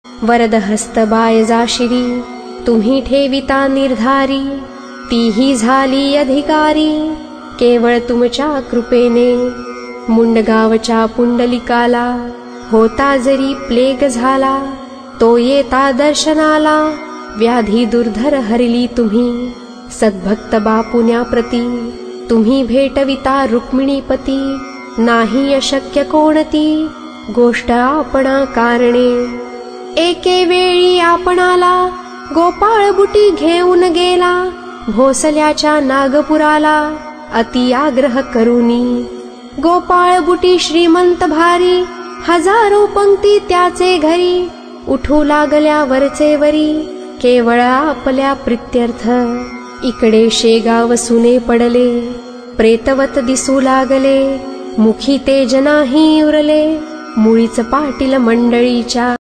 वरद हस्त बायजाशिरी तुम्ही ठेविता निर्धारी, तीही झाली अधिकारी केवळ तुमच्या कृपेने। मुंडगावच्या पुंडलिकाला होता जरी प्लेग झाला, तो येता दर्शनाला व्याधी दुर्धर हरली तुम्ही। सद्भक्त बापुण्याप्रती तुम्ही भेटविता रुक्मिणीपती, नाही अशक्य कोणती गोष्ट आपणा कारणे। एके वेळी आपणाला गोपाळ बुटी घेऊन गेला, भोसल्याच्या नागपुराला अति आग्रह करूनी। गोपाळ बुटी श्रीमंत भारी, हजारो पंक्ती त्याचे घरी, उठू लागल्या वरचे वरी केवळ आपल्या प्रित्यर्थ। इकडे शेगाव सुने पडले, प्रेतवत दिसू लागले, मुखी तेज नाही उरले, मुळीच पाटील मंडळीच्या